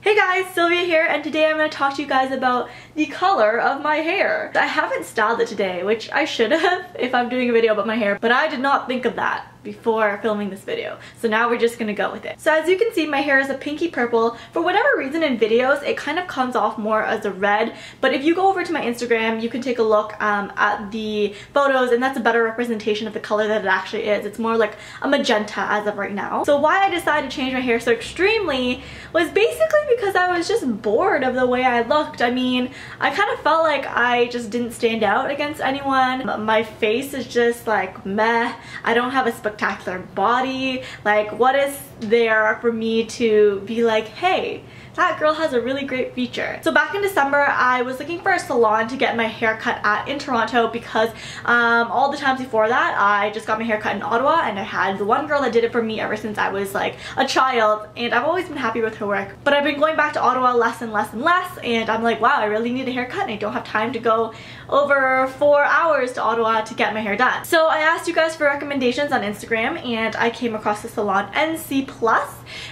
Hey guys, Sylvia here, and today I'm going to talk to you guys about the color of my hair. I haven't styled it today, which I should have if I'm doing a video about my hair, but I did not think of that before filming this video. So now we're just gonna go with it. So as you can see, my hair is a pinky purple. For whatever reason in videos, it kind of comes off more as a red, but if you go over to my Instagram, you can take a look at the photos, and that's a better representation of the color that it actually is. It's more like a magenta as of right now. So why I decided to change my hair so extremely was basically because I was just bored of the way I looked. I mean, I kind of felt like I just didn't stand out against anyone. My face is just like meh. I don't have a spectacular body. Like, what is there for me to be like, hey, that girl has a really great feature? So back in December, I was looking for a salon to get my hair cut at in Toronto because all the times before that, I just got my hair cut in Ottawa, and I had the one girl that did it for me ever since I was like a child, and I've always been happy with her work. But I've been going back to Ottawa less and less and less, and I'm like, wow, I really need a haircut, and I don't have time to go over 4 hours to Ottawa to get my hair done. So I asked you guys for recommendations on Instagram, and I came across the Salon NC+.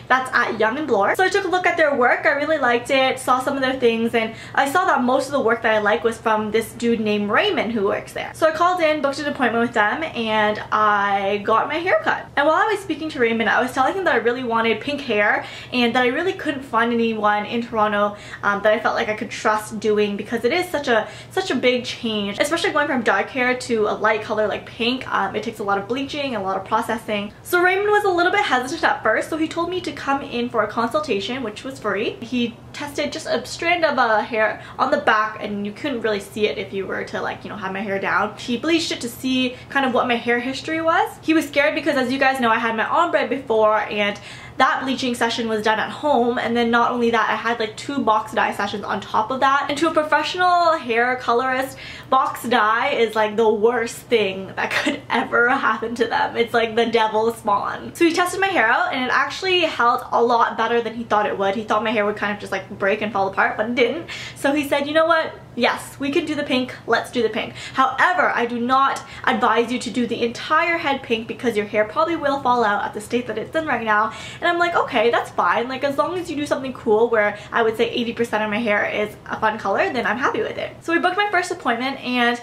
That's at Yonge and Bloor. So I took a look at their work. I really liked it, saw some of their things, and I saw that most of the work that I like was from this dude named Raymond who works there. So I called in, booked an appointment with them, and I got my hair cut. And while I was speaking to Raymond, I was telling him that I really wanted pink hair and that I really couldn't find anyone in Toronto that I felt like I could trust doing, because it is such a big change, especially going from dark hair to a light color like pink. It takes a lot of bleaching, a lot of processing. So Raymond was a little bit hesitant at first, so he told me to come in for a consultation, which was free. He tested just a strand of hair on the back, and you couldn't really see it if you were to, like, you know, have my hair down. He bleached it to see kind of what my hair history was. He was scared because, as you guys know, I had my ombre before, and that bleaching session was done at home, and then not only that, I had like 2 box dye sessions on top of that. And to a professional hair colorist, box dye is like the worst thing that could ever happen to them. It's like the devil's spawn. So he tested my hair out, and it actually held a lot better than he thought it would. He thought my hair would kind of just like break and fall apart, but it didn't. So he said, you know what? Yes, we can do the pink. Let's do the pink. However, I do not advise you to do the entire head pink because your hair probably will fall out at the state that it's in right now. And I'm like, okay, that's fine. Like, as long as you do something cool where I would say 80% of my hair is a fun color, then I'm happy with it. So we booked my first appointment, and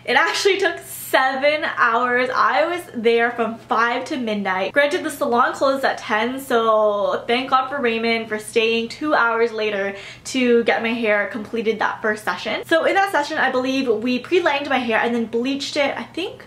it actually took 7 hours. I was there from 5 to midnight. Granted, the salon closed at 10, so thank God for Raymond for staying 2 hours later to get my hair completed that first session. So in that session, I believe we pre-lined my hair and then bleached it, I think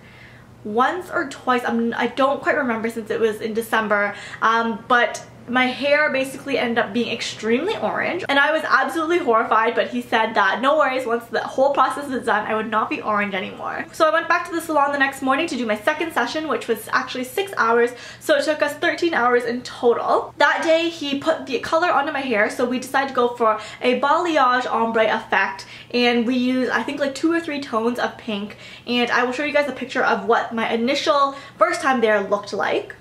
once or twice. I don't quite remember since it was in December, but my hair basically ended up being extremely orange, and I was absolutely horrified, but he said that no worries, once the whole process is done, I would not be orange anymore. So I went back to the salon the next morning to do my second session, which was actually 6 hours, so it took us 13 hours in total. That day he put the color onto my hair, so we decided to go for a balayage ombre effect, and we used, I think, like 2 or 3 tones of pink, and I will show you guys a picture of what my initial first time there looked like.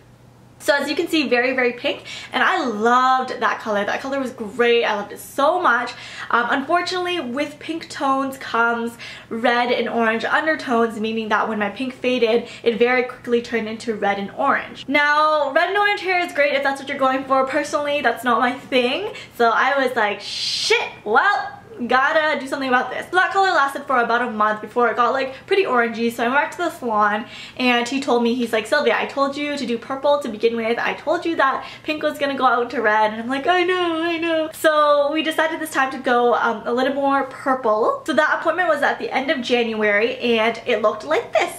So as you can see, very, very pink, and I loved that color. That color was great. I loved it so much. Unfortunately, with pink tones comes red and orange undertones, meaning that when my pink faded, it very quickly turned into red and orange. Now, red and orange hair is great if that's what you're going for. Personally, that's not my thing. So I was like, shit, well, gotta do something about this. So that color lasted for about a month before it got like pretty orangey. So I went back to the salon, and he told me, he's like, Sylvia, I told you to do purple to begin with. I told you that pink was gonna go out to red. And I'm like, I know. So we decided this time to go a little more purple. So that appointment was at the end of January, and it looked like this.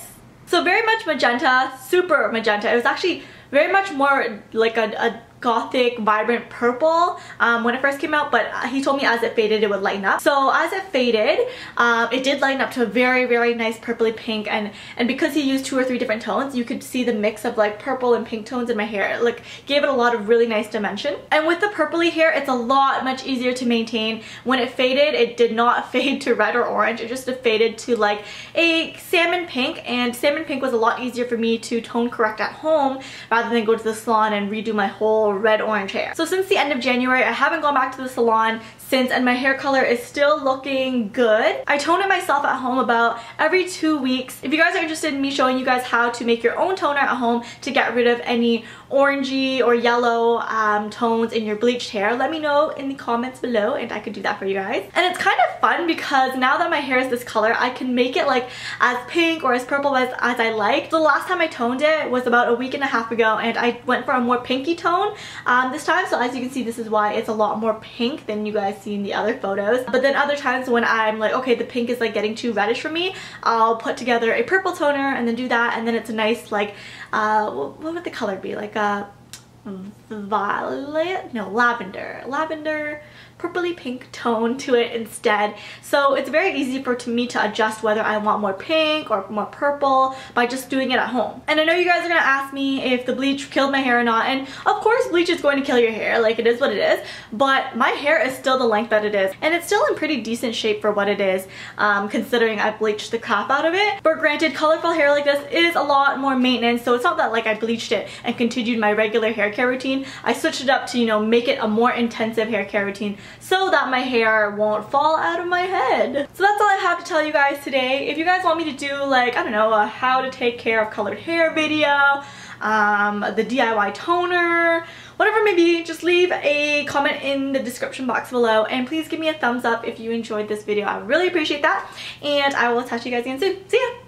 So very much magenta, super magenta. It was actually very much more like a gothic, vibrant purple when it first came out, but he told me as it faded it would lighten up. So as it faded, it did lighten up to a very, very nice purpley pink, and because he used 2 or 3 different tones, you could see the mix of like purple and pink tones in my hair. It like gave it a lot of really nice dimension. And with the purpley hair, it's a lot much easier to maintain. When it faded, it did not fade to red or orange. It just faded to like a salmon pink, and salmon pink was a lot easier for me to tone correct at home rather than go to the salon and redo my whole beautiful red orange hair. So since the end of January, I haven't gone back to the salon since, and my hair color is still looking good. I tone it myself at home about every 2 weeks. If you guys are interested in me showing you guys how to make your own toner at home to get rid of any orangey or yellow tones in your bleached hair, let me know in the comments below and I could do that for you guys. And it's kind of fun because now that my hair is this color, I can make it like as pink or as purple as I like. The last time I toned it was about a week and a half ago, and I went for a more pinky tone this time. So as you can see, this is why it's a lot more pink than you guys see in the other photos. But then other times when I'm like, okay, the pink is like getting too reddish for me, I'll put together a purple toner and then do that, and then it's a nice like what would the color be, like a violet, no, lavender purpley pink tone to it instead. So it's very easy for me to adjust whether I want more pink or more purple by just doing it at home. And I know you guys are gonna ask me if the bleach killed my hair or not, and of course bleach is going to kill your hair, like it is what it is, but my hair is still the length that it is, and it's still in pretty decent shape for what it is, considering I bleached the crap out of it. But granted, colorful hair like this is a lot more maintenance, so it's not that like I bleached it and continued my regular hair care routine. I switched it up to, you know, make it a more intensive hair care routine so that my hair won't fall out of my head. So that's all I have to tell you guys today. If you guys want me to do like, I don't know, a how to take care of colored hair video, the DIY toner, whatever it may be, just leave a comment in the description box below, and please give me a thumbs up if you enjoyed this video. I really appreciate that, and I will talk to you guys again soon. See ya!